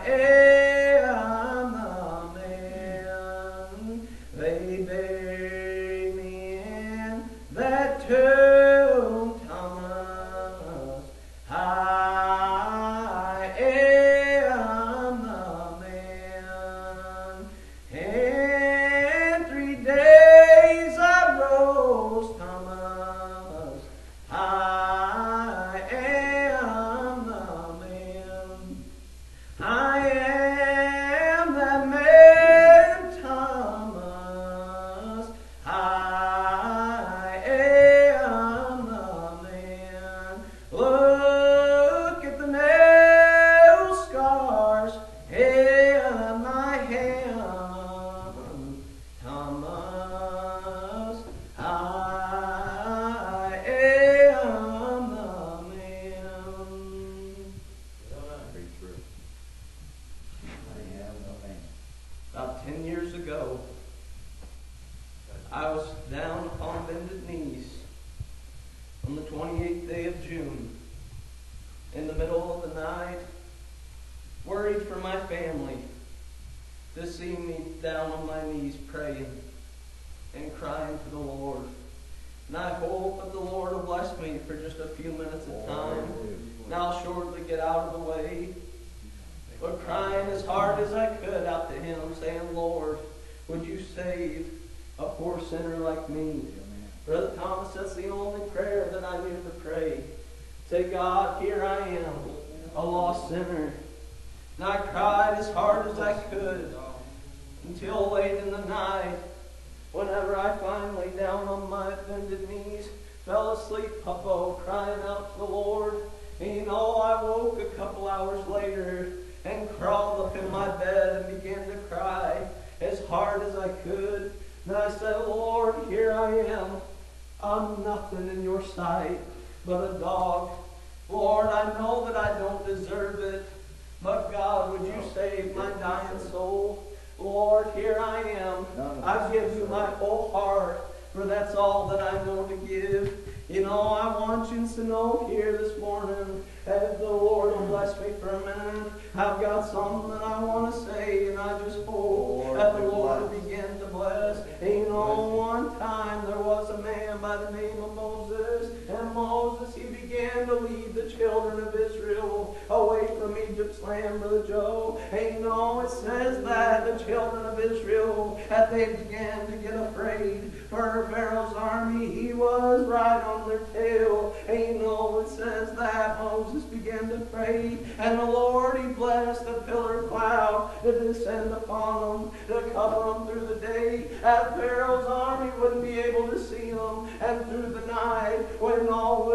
am the man. They bury me in that tomb, Thomas. I am the man. In 3 days I rose, Thomas. I am the man. I am that man, Thomas. I am the man. Look at the nail scars in my hand, Thomas. I am the man. Very true. I am the man. About 10 years ago, I was down upon bended knees on the 28th day of June, in the middle of the night, worried for my family to see me down on my knees praying and crying to the Lord. And I hope that the Lord will bless me for just a few minutes of time, and I'll shortly get out of the way. But crying as hard as I could out to Him, saying, Lord, would you save a poor sinner like me? Brother Thomas, that's the only prayer that I knew to pray. Say, God, here I am, a lost sinner. And I cried as hard as I could until late in the night, whenever I finally, down on my bended knees, fell asleep, Papa, crying out to the Lord. And you know, I woke a couple hours later and crawled up in my bed and began to cry as hard as I could. And I said, Lord, here I am. I'm nothing in your sight but a dog. Lord, I know that I don't deserve it, but God, would you save my dying soul? Lord, here I am. I give you my whole heart, for that's all that I know to give. You know, I want you to know here this morning, as the Lord will bless me for a minute, I've got something that I want to say, and I just hope that the Lord will begin to bless. And you know, one time there was a man by the name of Moses, and Moses, he began to lead the children of Israel away from Egypt's land, Brother Joe. And you know, it says that the children of Israel, that they began to get afraid, for Pharaoh's army, he was right on their tail. And you know, it says that Moses began to pray, and the Lord, he blessed the pillar of cloud to descend upon them, to cover them through the day, that Pharaoh's army wouldn't be able to see them. And through the night, when all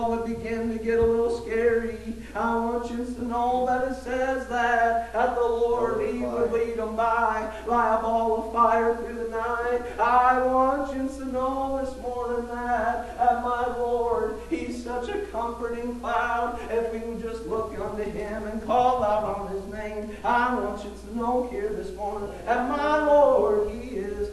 would begin to get a little scary, I want you to know that it says that the Lord, he would lead them by a ball of fire through the night. I want you to know this morning that my Lord, he's such a comforting cloud. If we can just look unto him and call out on his name, I want you to know here this morning that my Lord, he is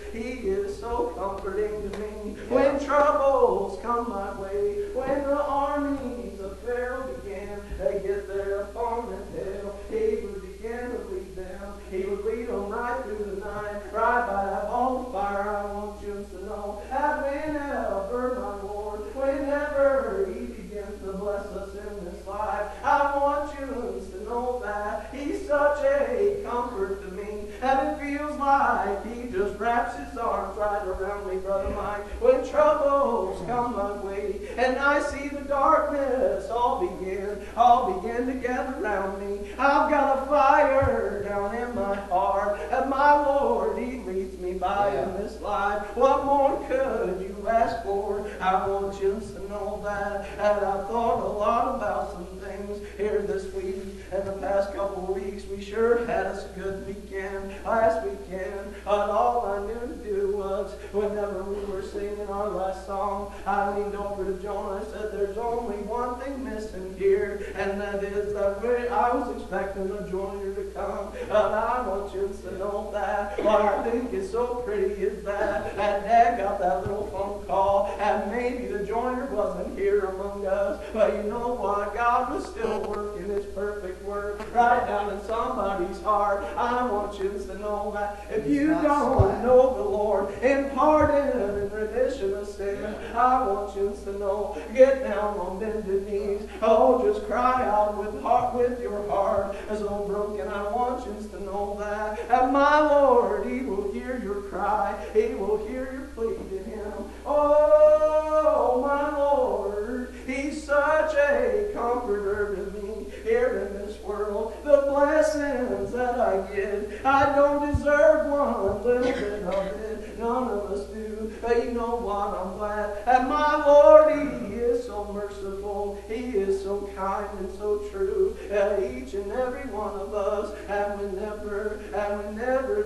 so comforting to me. When troubles come my way, when the armies of Pharaoh began to get there upon the hill, he would begin to lead them. He would lead them right through the night, right by that ball of fire. I want you to know that whenever, my Lord, whenever he begins to bless us in this life, I want you to know that he's such a comfort to me, and it feels like he just wraps his arms right around me, Brother Mike. When troubles come my way, and I see the darkness all begin to gather around me, I've got a fire down in my heart, and my Lord, he leads me by in this life. What more could you ask for? I want you to know that, and I've thought a lot about some things here this week, and the past couple of weeks. We sure had us a good weekend last weekend, but all I knew to do was, whenever we were singing our last song, I leaned over to Joan and I said, there's only one thing missing here, and that is that I was expecting the joiner to come, but I want you to know that what I think is so pretty is that Dad got that little phone call, and maybe the joiner wasn't here among us, but you know what? God was is still working His perfect work right down in somebody's heart. I want you to know that if you don't know the Lord in pardon and remission of sin, I want you to know, get down on bended knees. Oh, just cry out with your heart as though broken. I want you to know that. And my Lord, He will hear your cry. He will hear your plea to Him. Oh, my Lord, He's such a comforter to me here in this world. The blessings that I get, I don't deserve one little bit of it. None of us do. But you know what? I'm glad. And my Lord, He is so merciful. He is so kind and so true. Each and every one of us. And whenever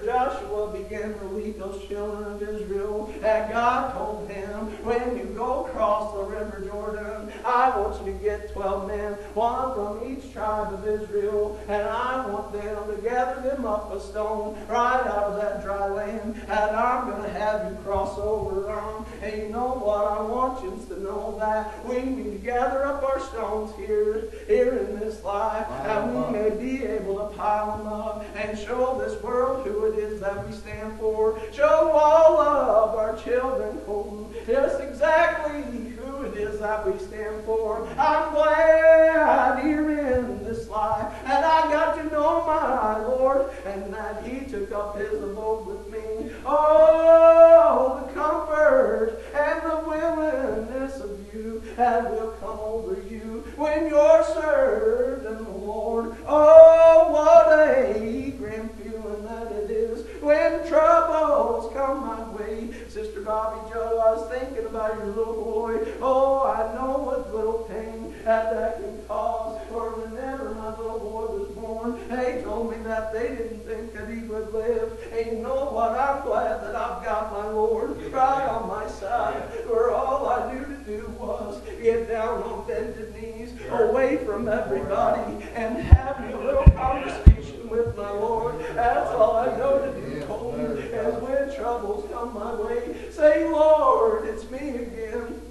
Joshua began to lead those children of Israel, and God told him, when you go across the river Jordan, I want you to get 12 men, one from each tribe of Israel, and I want them to gather them up a stone right out of that dry land, and I'm going to have you cross over on. And you know what? I want you to know that we need to gather up our stones here in this life, and we may be able to pile them up and show this world who it is that we stand for. Show all of our children, Colton, just exactly who it is that we stand for. I'm glad here in this life, and I got to know my Lord, and that He took up His abode with me. Oh, the comfort and the willingness of you that will come over you when you're served in the Lord. Oh, what a grand feeling that it is when troubles come my way. Sister Bobby Joe, I was thinking about your little boy. Oh, I know what little pain that can cause. For whenever my little boy was born, they told me that they didn't think that he would live. And you know what? I'm glad that I've got my Lord right on my side, where all I knew to do was get down on bended knees away from everybody and have a little conversation with my Lord. That's all I know to do, Colton. And when troubles come my way, say, Lord, it's me again.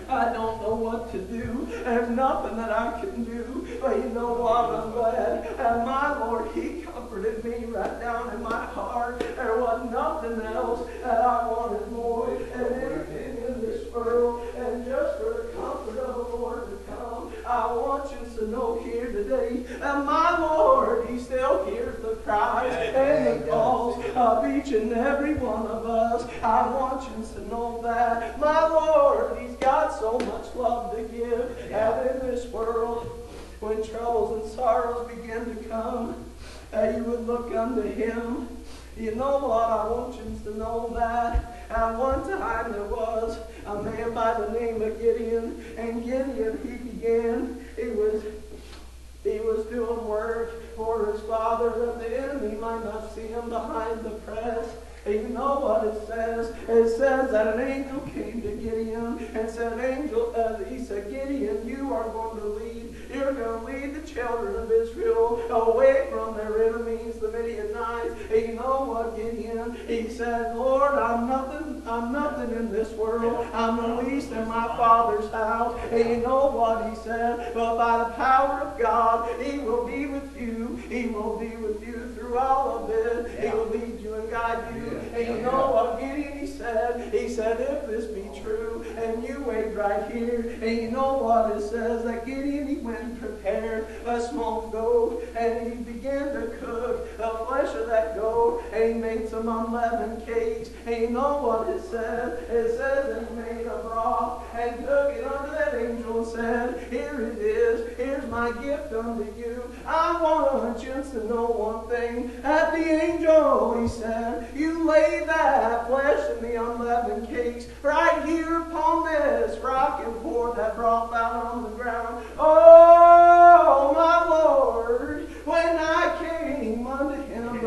I don't know what to do. There's nothing that I can do. But you know what? I'm glad. And my Lord, He comforted me right down in my heart. There was nothing else that I wanted more than anything in this world. And just for the comfort of the Lord to come, I want you to know here today that my Lord, He still hears the cries and the calls of each and every one of us. I want you to know that my Lord, He's got so much love to give. And in this world, when troubles and sorrows begin to come, you would look unto Him. You know what? I want you to know that at one time there was a man by the name of Gideon, and Gideon, he was doing work for his father, that the enemy might not see him behind the press. And you know what it says? It says that an angel came to Gideon and said, he said, Gideon, you are going to lead. You're going to lead the children of Israel away from their enemies, the Midianites. And you know what, Gideon? He said, Lord, I'm nothing in this world. I'm the least in my Father's house. And you know what he said? But by the power of God, He will be with you. He will be with you through all of it. He will lead you and guide you. And you know what Gideon, he said, if this be true, and you wait right here, and you know what it says, that Gideon, he went and prepared a small goat, and he began to cook the flesh of that goat, and he made some unleavened cakes, and you know what it says? It says that he made a broth, and took it unto that angel, and said, here it is, here's my gift unto you. I want you to know one thing, that the angel, he said, you lay that flesh and the unleavened cakes right here upon this rock and pour that broth out on the ground. Oh, my Lord, when I came unto Him,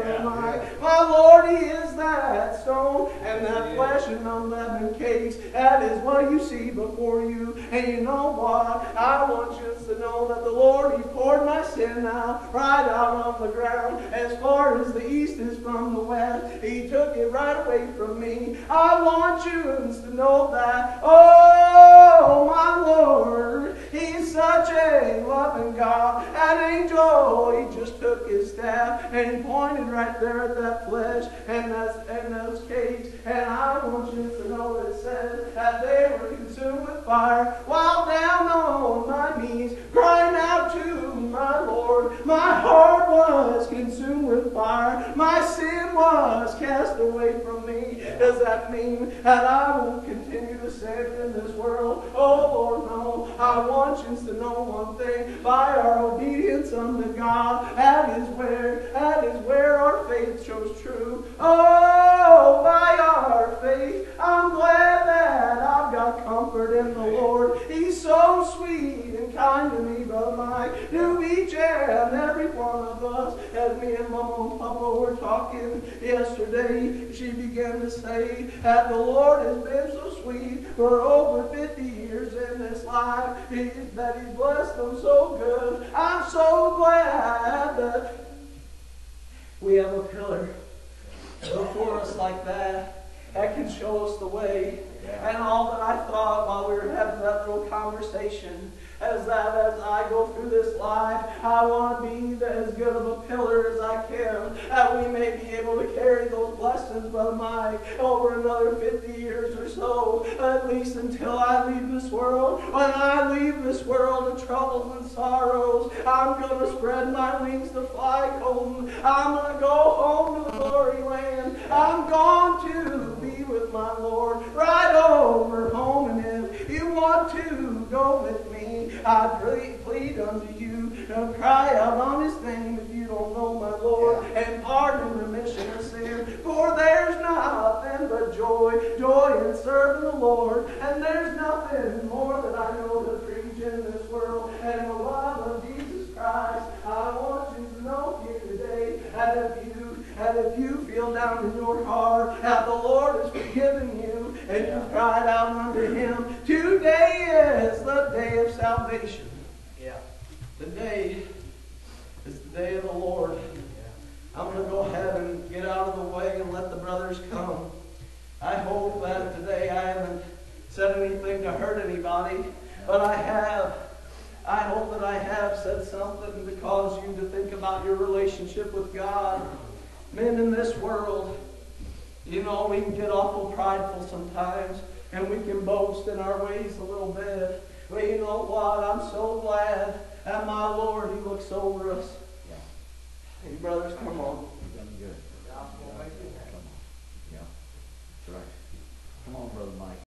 my Lord, He is that stone and that flesh and unleavened cakes. That is what you see before you. And you know what? I want you to know that the Lord, He poured my sin out right out on the ground. As far as the east is from the west, He took it right away from me. I want you to know that. Oh, my Lord, He's such a loving God. An angel, he just took his staff and he pointed right there at that flesh and those cakes. And I want you to know that it says that they were consumed with fire while down on my knees, crying out to my Lord. My heart was consumed with fire. My sin was cast away from me. Does that mean that I will continue to sin in this world? Oh Lord, no. I want you to know one thing. By our obedience unto God, that is where our faith shows true. Oh, by our faith, I'm glad that I've got comfort in the Lord. He's so sweet and kind to me, Brother Mike, to each and every one of us. As me and Mama and Papa were talking yesterday, she began to say that the Lord has been so sweet for over 50 years in this life, that He blessed them so good. I'm so glad that we have a pillar before us like that can show us the way. And all that I thought while we were having that little conversation is that as I go through this life, I want to be as good of a pillar as I can, that we may be able to carry those blessings, Brother Mike, over another 50 years or so, at least until I leave this world. When I leave this world of troubles and sorrows, I'm going to spread my wings to fly home. I'm going to go home to the glory land. I'm going to be with my Lord right over home. And if you want to go with me, I plead unto you, and cry out on His name if you don't know my Lord, and pardon and remission of sin. For there's nothing but joy in serving the Lord, and there's nothing more that I know to preach in this world, and the love of Jesus Christ. I want you to know here today that if you feel down in your heart that the Lord has forgiven you and you cried out unto Him, today is the day of salvation. Today is the day of the Lord. I'm going to go ahead and get out of the way and let the brothers come. I hope that today I haven't said anything to hurt anybody, but I hope that I have said something to cause you to think about your relationship with God. Men in this world, you know, we can get awful prideful sometimes, and we can boast in our ways a little bit. But you know what? I'm so glad that my Lord, He looks over us. Hey, brothers, come on. You've done good. Come on. Yeah. That's right. Come on, Brother Mike.